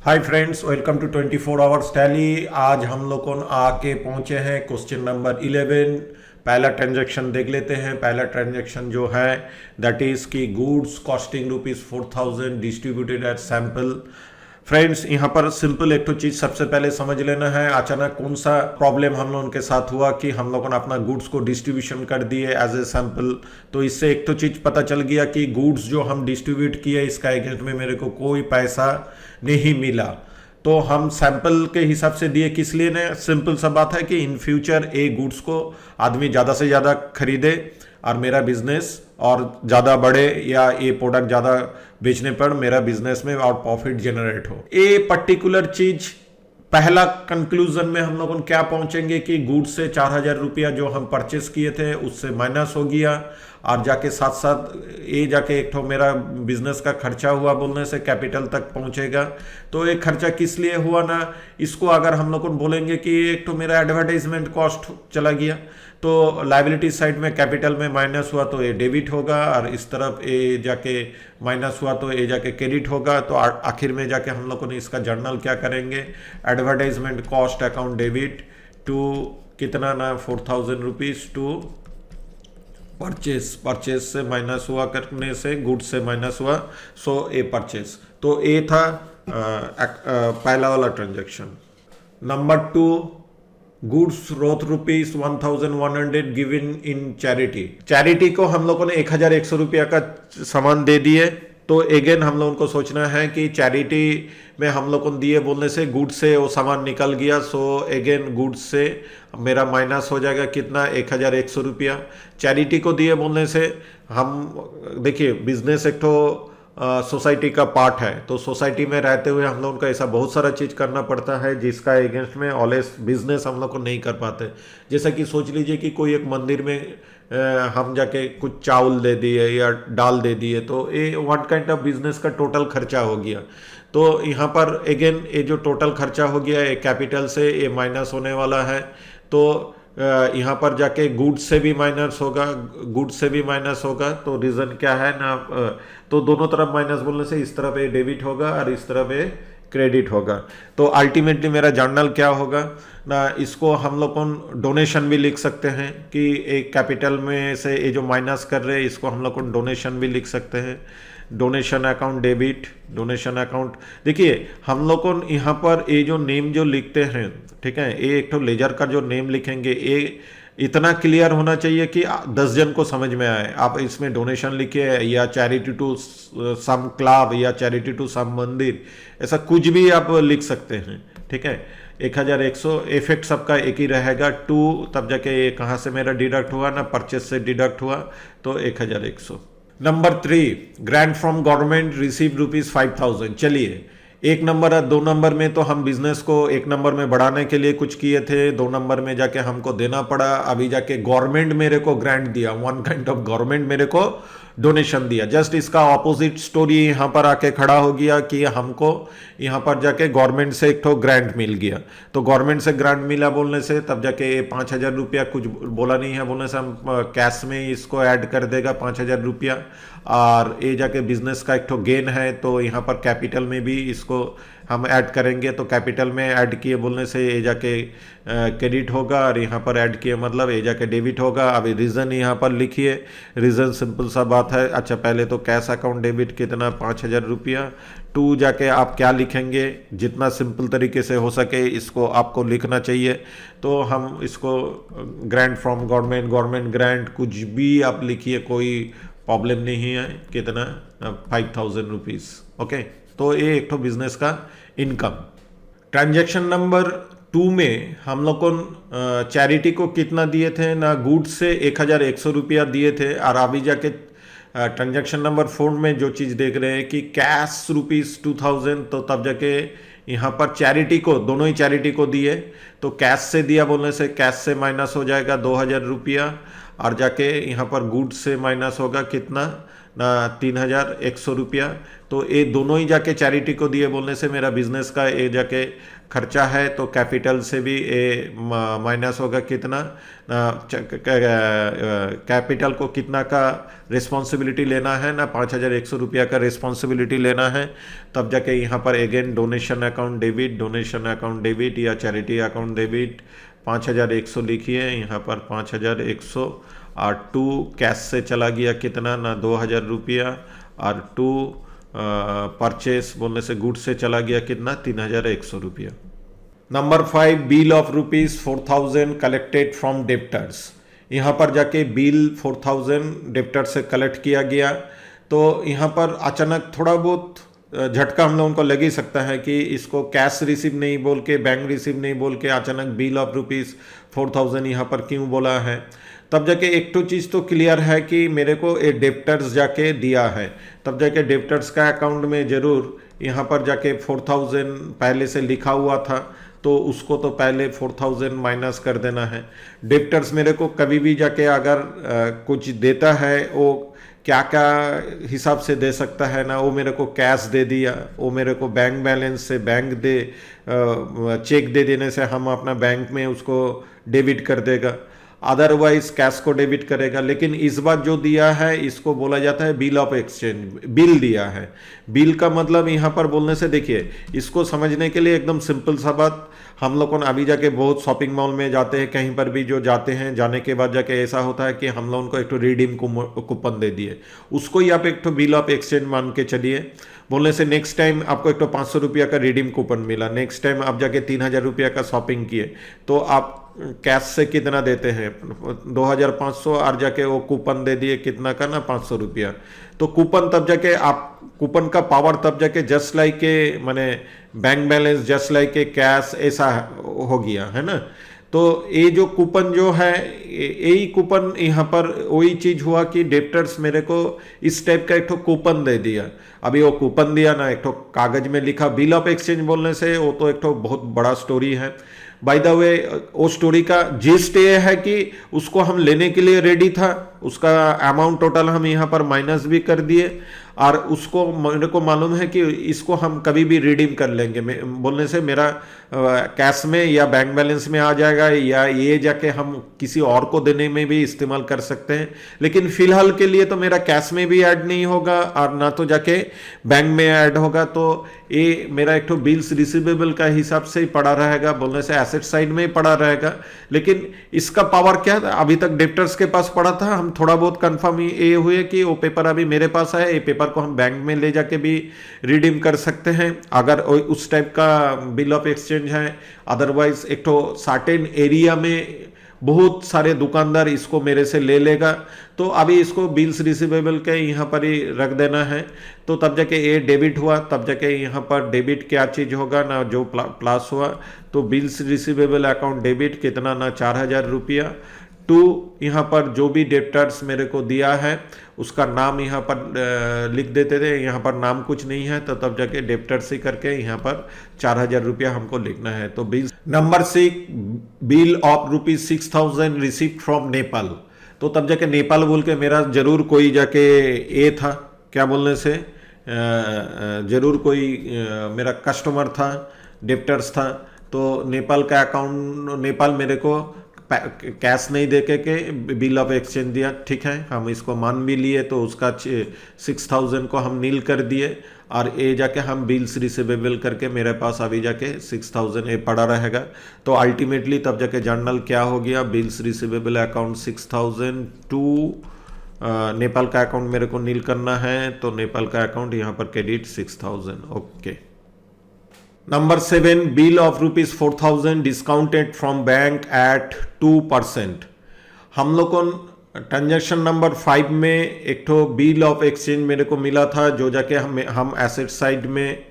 Hi friends, welcome to 24 hours Tally. आज हम लोग आके पहुंचे हैं क्वेश्चन नंबर 11। पहला ट्रांजैक्शन देख लेते हैं। पहला ट्रांजैक्शन जो है दैट इज की goods costing ₹4000 distributed at sample. Friends, यहाँ पर सिंपल एक तो चीज सबसे पहले समझ लेना है। अचानक कौन सा प्रॉब्लम हम लोगों के साथ हुआ कि हम लोगों ने अपना गुड्स को डिस्ट्रीब्यूशन कर दिए एज ए सैंपल। तो इससे एक तो चीज पता चल गया कि गुड्स जो हम डिस्ट्रीब्यूट किए इसका अगेंस्ट में मेरे को कोई पैसा नहीं मिला। तो हम सैंपल के हिसाब से दिए किस लिए ने? सिंपल सा बात है कि इन फ्यूचर ए गुड्स को आदमी ज़्यादा से ज़्यादा खरीदे और मेरा बिजनेस और ज़्यादा बढ़े, या ये प्रोडक्ट ज़्यादा बेचने पर मेरा बिजनेस में और प्रॉफिट जनरेट हो। ये पर्टिकुलर चीज पहला कंक्लूजन में हम लोग क्या पहुंचेंगे कि गुड्स से 4000 रुपया जो हम परचेस किए थे उससे माइनस हो गया, और जाके साथ साथ ये जाके एक तो मेरा बिजनेस का खर्चा हुआ बोलने से कैपिटल तक पहुंचेगा। तो एक खर्चा किस लिए हुआ ना, इसको अगर हम लोग बोलेंगे कि एक तो मेरा एडवर्टाइजमेंट कॉस्ट चला गया, तो लाइबिलिटी साइड में कैपिटल में माइनस हुआ तो ये डेबिट होगा, और इस तरफ ये जाके माइनस हुआ तो ये जाके क्रेडिट होगा। तो आखिर में जाके हम लोगों ने इसका जर्नल क्या करेंगे, advertisement cost account debit to कितना ना 4000 रुपीज टू परचेस से माइनस हुआ, करने से गुड्स से माइनस हुआ, सो ए परचेस। तो ये था पहला वाला transaction. Number 2, goods Roth ₹1100 given in charity. Charity को हम लोगों ने 1100 रुपया का सामान दे दिए। तो अगेन हम लोगों को सोचना है कि चैरिटी में हम लोगों को दिए बोलने से गुड्स से वो सामान निकल गया, सो अगेन गुड्स से मेरा माइनस हो जाएगा कितना, 1100 रुपया। चैरिटी को दिए बोलने से हम देखिए बिजनेस एक तो सोसाइटी का पार्ट है, तो सोसाइटी में रहते हुए हम लोगों को ऐसा बहुत सारा चीज़ करना पड़ता है जिसका अगेंस्ट में ऑलवेज बिजनेस हम लोग को नहीं कर पाते। जैसा कि सोच लीजिए कि कोई एक मंदिर में हम जाके कुछ चावल दे दिए या दाल दे दिए, तो ये वन काइंड ऑफ बिजनेस का टोटल खर्चा हो गया। तो यहाँ पर अगेन ये जो टोटल खर्चा हो गया ये कैपिटल से ये माइनस होने वाला है। तो यहाँ पर जाके गुड्स से भी माइनस होगा, गुड्स से भी माइनस होगा। तो रीज़न क्या है ना, तो दोनों तरफ माइनस बोलने से इस तरफ ये डेबिट होगा और इस तरफ ये क्रेडिट होगा। तो अल्टीमेटली मेरा जर्नल क्या होगा ना, इसको हम लोग डोनेशन भी लिख सकते हैं कि एक कैपिटल में से ये जो माइनस कर रहे हैं इसको हम लोग डोनेशन भी लिख सकते हैं। Donation account debit, donation account. देखिए हम लोग को यहाँ पर ये जो नेम जो लिखते हैं, ठीक है, ये एक तो लेजर का जो नेम लिखेंगे ये इतना क्लियर होना चाहिए कि 10 जन को समझ में आए। आप इसमें डोनेशन लिखिए या चैरिटी टू सम क्लब या चैरिटी टू सम मंदिर, ऐसा कुछ भी आप लिख सकते हैं, ठीक है। 1100 इफेक्ट सबका एक ही रहेगा। 2 तब जाके ये कहाँ से मेरा डिडक्ट हुआ ना, परचेस से डिडक्ट हुआ, तो 1100। Number 3, grant from government receive ₹5000। चलिए, 1 नंबर और 2 नंबर में तो हम बिजनेस को 1 नंबर में बढ़ाने के लिए कुछ किए थे, 2 नंबर में जाके हमको देना पड़ा। अभी जाके गवर्नमेंट मेरे को ग्रांट दिया, वन काइंड ऑफ गवर्नमेंट मेरे को डोनेशन दिया। जस्ट इसका ऑपोजिट स्टोरी यहाँ पर आके खड़ा हो गया कि हमको यहाँ पर जाके गवर्नमेंट से एक तो ग्रांट मिल गया। तो गवर्नमेंट से ग्रांट मिला बोलने से तब जाके 5000 रुपया, कुछ बोला नहीं है बोलने से हम कैश में इसको ऐड कर देगा 5000 रुपया। और ये जाके बिजनेस का एक तो गेन है, तो यहाँ पर कैपिटल में भी इसको हम ऐड करेंगे। तो कैपिटल में ऐड किए बोलने से ये जाके क्रेडिट होगा, और यहाँ पर ऐड किए मतलब ये जाके डेबिट होगा। अभी रीज़न यहाँ पर लिखिए। रीज़न सिंपल सा बात है। अच्छा, पहले तो कैश अकाउंट डेबिट कितना, 5000 रुपया। 2 जाके आप क्या लिखेंगे, जितना सिंपल तरीके से हो सके इसको आपको लिखना चाहिए। तो हम इसको grant from government, government grant, कुछ भी आप लिखिए, कोई प्रॉब्लम नहीं है। कितना, 5000 रुपीज़। ओके, तो ये एक तो बिजनेस का इनकम। ट्रांजैक्शन नंबर 2 में हम लोग को चैरिटी को कितना दिए थे ना, गुड्स से 1100 रुपया दिए थे। और अभी जाके ट्रांजैक्शन नंबर 4 में जो चीज़ देख रहे हैं कि कैश ₹2000, तो तब जाके यहाँ पर चैरिटी को, दोनों ही चैरिटी को दिए। तो कैश से दिया बोलने से कैश से माइनस हो जाएगा 2000 रुपया, और जाके यहाँ पर गुड्स से माइनस होगा कितना ना 3,100 रुपया। तो ये दोनों ही जाके चैरिटी को दिए बोलने से मेरा बिजनेस का ये जाके खर्चा है, तो कैपिटल से भी ये माइनस होगा कितना ना, कैपिटल को कितना का रिस्पॉन्सिबिलिटी लेना है ना, 5,100 रुपया का रिस्पॉन्सिबिलिटी लेना है। तब जाके यहाँ पर अगेन डोनेशन अकाउंट डेबिट या चैरिटी अकाउंट डेबिट 5,100 लिखिए यहाँ पर 5,100 और 2 कैश से चला गया कितना ना 2,000 रुपया और 2 परचेस बोलने से गुड से चला गया कितना 3,100 रुपया। Number 5 bill of ₹4,000 collected from debtors. यहाँ पर जाके बिल 4,000 डेप्टर से कलेक्ट किया गया। तो यहाँ पर अचानक थोड़ा बहुत झटका हम लोगों को लग ही सकता है कि इसको कैश रिसीव नहीं बोल के, बैंक रिसीव नहीं बोल के अचानक बिल ऑफ ₹4,000 यहाँ पर क्यों बोला है। तब जाके एक तो चीज़ तो क्लियर है कि मेरे को ये डेप्टर्स जाके दिया है, तब जाके डेप्टर्स का अकाउंट में ज़रूर यहाँ पर जाके 4,000 पहले से लिखा हुआ था, तो उसको तो पहले 4,000 माइनस कर देना है। डेप्टर्स मेरे को कभी भी जाके अगर कुछ देता है वो क्या क्या हिसाब से दे सकता है ना, वो मेरे को कैश दे दिया, वो मेरे को बैंक बैलेंस से बैंक दे चेक दे देने से हम अपना बैंक में उसको डेबिट कर देगा, अदरवाइज कैश को डेबिट करेगा। लेकिन इस बार जो दिया है इसको बोला जाता है बिल ऑफ एक्सचेंज। बिल दिया है, बिल का मतलब यहाँ पर बोलने से देखिए, इसको समझने के लिए एकदम सिंपल सा बात, हम लोग अभी जाके बहुत शॉपिंग मॉल में जाते हैं, कहीं पर भी जो जाते हैं, जाने के बाद जाके ऐसा होता है कि हम लोग उनको एक तो रिडीम कूपन दे दिए, उसको ही आप एक तो बिल ऑफ एक्सचेंज मान के चलिए। बोलने से नेक्स्ट टाइम आपको एक तो 500 रुपया का रिडीम कूपन मिला, नेक्स्ट टाइम आप जाके 3,000 रुपया का शॉपिंग किए, तो आप कैश से कितना देते हैं 2,500 और जाके वो कूपन दे दिए कितना का ना 500 रुपया। तो कूपन तब जाके आप कूपन का पावर तब जाके जस्ट लाइक के माने बैंक बैलेंस जस्ट लाइक के कैश ऐसा हो गया है ना। तो ये जो कूपन जो है, यही कूपन यहाँ पर वही चीज हुआ कि डेप्टर्स मेरे को इस टाइप का एक तो कूपन दे दिया। अभी वो कूपन दिया ना, एक तो कागज में लिखा बिल ऑफ एक्सचेंज बोलने से वो तो एक तो बहुत बड़ा स्टोरी है। बाय द वे वो स्टोरी का जिस्ट ये है कि उसको हम लेने के लिए रेडी था, उसका अमाउंट टोटल हम यहाँ पर माइनस भी कर दिए, और उसको मेरे को मालूम है कि इसको हम कभी भी रिडीम कर लेंगे, बोलने से मेरा कैश में या बैंक बैलेंस में आ जाएगा, या ये जाके हम किसी और को देने में भी इस्तेमाल कर सकते हैं। लेकिन फिलहाल के लिए तो मेरा कैश में भी ऐड नहीं होगा और ना तो जाके बैंक में ऐड होगा, तो ये मेरा एक तो बिल्स रिसीवेबल का हिसाब से ही पड़ा रहेगा, बोलने से एसेट साइड में ही पड़ा रहेगा। लेकिन इसका पावर क्या था, अभी तक डेप्टर्स के पास पड़ा था, हम थोड़ा बहुत कंफर्म ये हुए कि वो पेपर अभी मेरे पास है, ये पेपर को हम बैंक में ले जाके भी रिडीम कर सकते हैं अगर उस टाइप का बिल ऑफ एक्सचेंज है। अदरवाइज एक तो सर्टेन एरिया में बहुत सारे दुकानदार इसको मेरे से ले लेगा, तो अभी इसको बिल्स रिसीवेबल के यहाँ पर ही रख देना है। तो तब जाके ये डेबिट हुआ, तब जाके यहाँ पर डेबिट क्या चीज होगा ना, जो प्लस हुआ, तो बिल्स रिसीवेबल अकाउंट डेबिट कितना ना 4,000 रुपया। टू यहाँ पर जो भी डेप्टर्स मेरे को दिया है उसका नाम यहाँ पर लिख देते थे, यहाँ पर नाम कुछ नहीं है, तो तब जाके डेप्टर्स ही करके यहाँ पर 4,000 रुपया हमको लिखना है। तो bill number 6 bill of ₹6,000 received from Nepal. तो तब जाके नेपाल बोल के मेरा जरूर कोई जाके ये था, क्या बोलने से जरूर कोई मेरा कस्टमर था, डेप्टर्स था। तो नेपाल का अकाउंट, नेपाल मेरे को कैश नहीं देके के बिल ऑफ एक्सचेंज दिया, ठीक है, हम इसको मान भी लिए, तो उसका 6,000 को हम नील कर दिए और ये जाके हम बिल्स रिसीवेबल करके मेरे पास अभी जाके 6,000 ये पड़ा रहेगा। तो अल्टीमेटली तब जाके जर्नल क्या हो गया, bills receivable account 6,000 to Nepal का अकाउंट मेरे को नील करना है, तो नेपाल का अकाउंट यहाँ पर credit 6,000। Okay. Number 7 bill of ₹4,000 discounted from bank at 2%। हम लोग को ट्रांजैक्शन नंबर 5 में एक तो बिल ऑफ एक्सचेंज मेरे को मिला था, जो जाके हम एसेट साइड में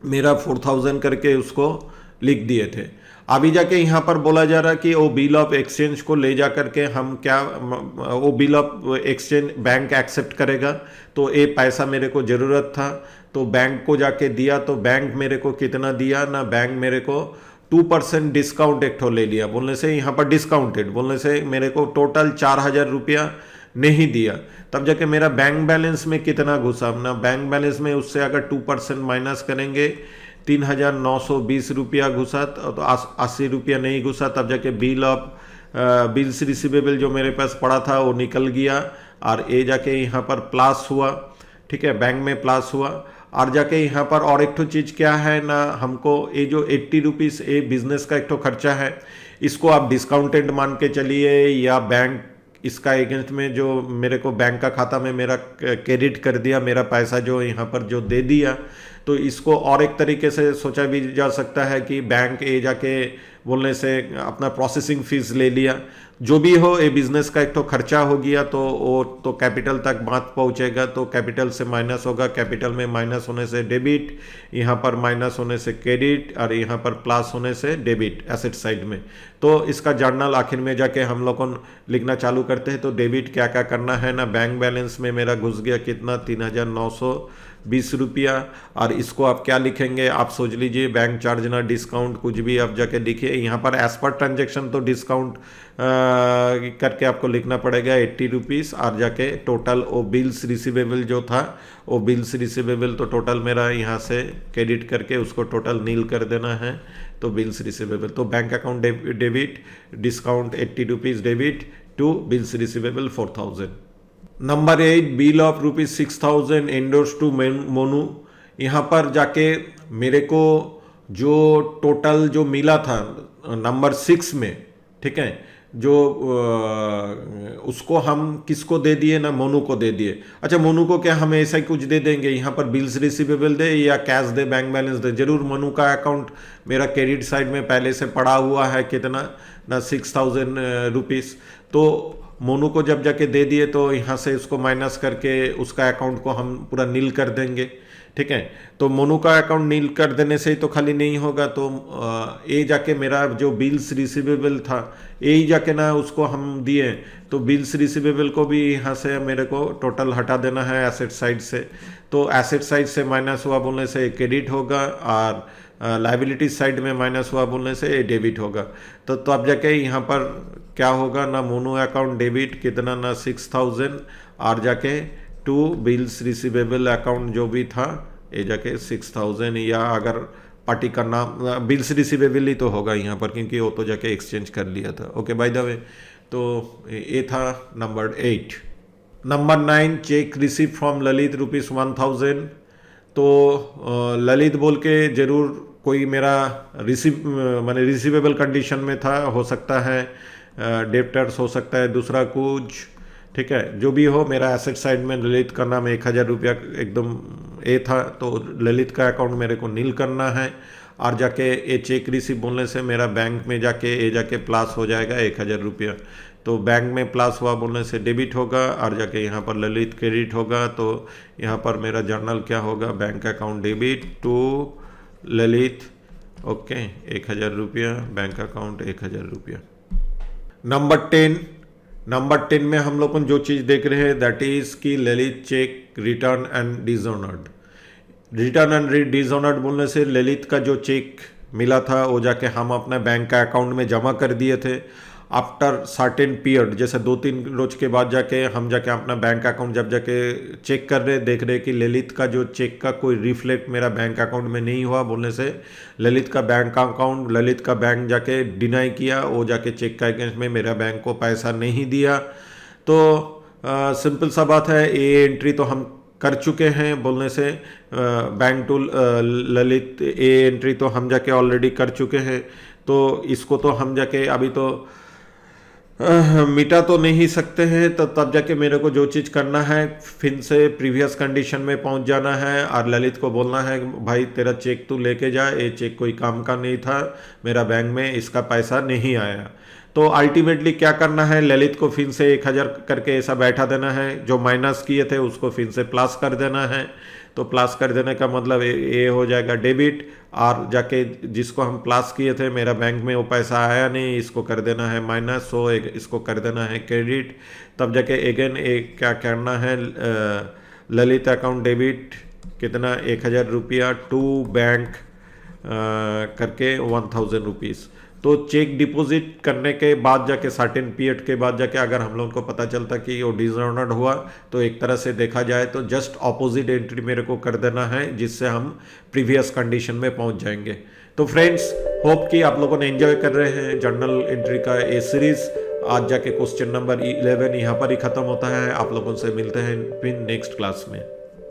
मेरा 4,000 करके उसको लिख दिए थे। अभी जाके यहाँ पर बोला जा रहा कि वो बिल ऑफ एक्सचेंज को ले जा करके हम क्या, वो bill of exchange bank accept करेगा, तो ये पैसा मेरे को ज़रूरत था, तो बैंक को जाके दिया, तो बैंक मेरे को कितना दिया ना, बैंक मेरे को 2% डिस्काउंट एक ठो ले लिया, बोलने से यहाँ पर डिस्काउंटेड बोलने से मेरे को टोटल 4,000 रुपया नहीं दिया, तब जाके मेरा बैंक बैलेंस में कितना घुसा ना, बैंक बैलेंस में उससे अगर 2% माइनस करेंगे 3,920 रुपया घुसा, तो 80 रुपया नहीं घुसा, तब जाके बिल्स रिसीवेबल जो मेरे पास पड़ा था वो निकल गया, और ये जाके यहाँ पर प्लस हुआ, ठीक है, बैंक में प्लस हुआ। और जाके यहाँ पर और एक तो चीज़ क्या है ना, हमको ये जो 80 रुपीज़ ये बिजनेस का एक तो खर्चा है, इसको आप डिस्काउंटेड मान के चलिए, या बैंक इसका एगेंस्ट में जो मेरे को बैंक का खाता में मेरा क्रेडिट कर दिया, मेरा पैसा जो यहाँ पर जो दे दिया, तो इसको और एक तरीके से सोचा भी जा सकता है कि बैंक ये जाके बोलने से अपना प्रोसेसिंग फीस ले लिया। जो भी हो, ये बिजनेस का एक तो खर्चा हो गया, तो वो तो कैपिटल तक बात पहुंचेगा, तो कैपिटल से माइनस होगा, कैपिटल में माइनस होने से डेबिट, यहाँ पर माइनस होने से क्रेडिट, और यहाँ पर प्लस होने से डेबिट एसेट साइड में। तो इसका जर्नल आखिर में जाके हम लोग को लिखना चालू करते हैं। तो डेबिट क्या क्या करना है ना, बैंक बैलेंस में मेरा घुस गया कितना, 3,920 रुपया, और इसको आप क्या लिखेंगे, आप सोच लीजिए, बैंक चार्ज ना डिस्काउंट कुछ भी आप जाके लिखिए। यहाँ पर एज पर ट्रांजेक्शन तो डिस्काउंट करके आपको लिखना पड़ेगा 80 रुपीज़, और जाके टोटल वो बिल्स रिसीवेबल जो था, वो बिल्स रिसीवेबल तो टोटल मेरा यहाँ से क्रेडिट करके उसको टोटल नील कर देना है, तो बिल्स रिसीवेबल, तो bank account debit, discount 80 rupees debit to bills receivable 4,000। Number 8, bill of ₹6,000 endorse to Monu. यहाँ पर जाके मेरे को जो टोटल जो मिला था नंबर 6 में, ठीक है, जो उसको हम किसको दे दिए ना, मोनू को दे दिए। अच्छा, मोनू को क्या हम ऐसा ही कुछ दे देंगे, यहाँ पर बिल्स रिसीवेबल दे या कैश दे, बैंक बैलेंस दे, जरूर मोनू का अकाउंट मेरा क्रेडिट साइड में पहले से पड़ा हुआ है, कितना ना 6,000 रुपीज़। तो मोनू को जब जाके दे दिए, तो यहाँ से उसको माइनस करके उसका अकाउंट को हम पूरा नील कर देंगे, ठीक है। तो मोनू का अकाउंट नील कर देने से ही तो खाली नहीं होगा, तो ये जाके मेरा जो बिल्स रिसीवेबल था, यही जाके ना उसको हम दिए, तो बिल्स रिसीवेबल को भी यहाँ से मेरे को टोटल हटा देना है एसेट साइड से। तो एसेट साइड से माइनस हुआ बोलने से क्रेडिट होगा, और लाइबिलिटी साइड में माइनस हुआ बोलने से डेबिट होगा। तो अब जाके यहाँ पर क्या होगा ना, मोनू अकाउंट डेबिट कितना ना 6,000, और जाके टू बिल्स रिसीवेबल अकाउंट जो भी था, ये जाके 6,000, या अगर पार्टी का नाम बिल्स रिसीवेबल ही तो होगा यहाँ पर, क्योंकि वो तो जाके एक्सचेंज कर लिया था। ओके, बाय द वे, तो ये था number 8। Number 9, check receive from Lalit ₹1,000। तो ललित बोल के जरूर कोई मेरा माने रिसीवेबल कंडीशन में था, हो सकता है डेप्टर्स, हो सकता है दूसरा कुछ, ठीक है, जो भी हो, मेरा एसेट साइड में ललित का नाम 1,000 रुपया एकदम ए था, तो ललित का अकाउंट मेरे को नील करना है, और जाके ये चेक रिसीव बोलने से मेरा बैंक में जाके ये जाके प्लस हो जाएगा 1,000 रुपया। तो बैंक में प्लस हुआ बोलने से डेबिट होगा, और जाके यहाँ पर ललित क्रेडिट होगा। तो यहाँ पर मेरा जर्नल क्या होगा, bank account debit to Lalit, okay, 1,000 रुपया, बैंक अकाउंट 1,000 रुपया। नंबर 10 में हम लोग जो चीज़ देख रहे हैं, दैट इज़ कि Lalit check return and dishonoured. Return and dishonoured बोलने से ललित का जो चेक मिला था वो जाके हम अपने बैंक का अकाउंट में जमा कर दिए थे। आफ्टर सर्टेन पीरियड, जैसे 2-3 रोज के बाद जाके हम जाके अपना बैंक अकाउंट जब जाके चेक कर रहे, देख रहे कि ललित का जो चेक का कोई रिफ्लेक्ट मेरा बैंक अकाउंट में नहीं हुआ बोलने से ललित का बैंक अकाउंट, ललित का बैंक जाके डिनाई किया, वो जाके चेक का अगेंस्ट में मेरा बैंक को पैसा नहीं दिया। तो सिंपल सा बात है, ये एंट्री तो हम कर चुके हैं बोलने से बैंक टू ललित, ये एंट्री तो हम जाके ऑलरेडी कर चुके हैं। तो इसको तो हम जाके अभी तो मिटा तो नहीं सकते हैं, तो तब जाके मेरे को जो चीज़ करना है फिर से प्रीवियस कंडीशन में पहुंच जाना है, और ललित को बोलना है भाई तेरा चेक तू लेके जा, ये चेक कोई काम का नहीं था, मेरा बैंक में इसका पैसा नहीं आया। तो अल्टीमेटली क्या करना है, ललित को फिर से 1,000 करके ऐसा बैठा देना है, जो माइनस किए थे उसको फिर से प्लस कर देना है। तो प्लस कर देने का मतलब ये हो जाएगा डेबिट, और जाके जिसको हम प्लस किए थे मेरा बैंक में वो पैसा आया नहीं, इसको कर देना है माइनस, सो इसको कर देना है क्रेडिट। तब जाके अगेन एक क्या करना है, ललित अकाउंट डेबिट कितना 1,000 रुपया टू बैंक करके 1,000 रुपीज़। तो चेक डिपॉजिट करने के बाद जाके सर्टेन पीरियड के बाद जाके अगर हम लोगों को पता चलता कि वो डिसऑनर्ड हुआ, तो एक तरह से देखा जाए तो जस्ट ऑपोजिट एंट्री मेरे को कर देना है, जिससे हम प्रीवियस कंडीशन में पहुंच जाएंगे। तो फ्रेंड्स, होप कि आप लोगों ने एंजॉय कर रहे हैं जर्नल एंट्री का ये सीरीज। आज जाके क्वेश्चन नंबर 11 यहाँ पर ही खत्म होता है। आप लोगों से मिलते हैं फिर नेक्स्ट क्लास में।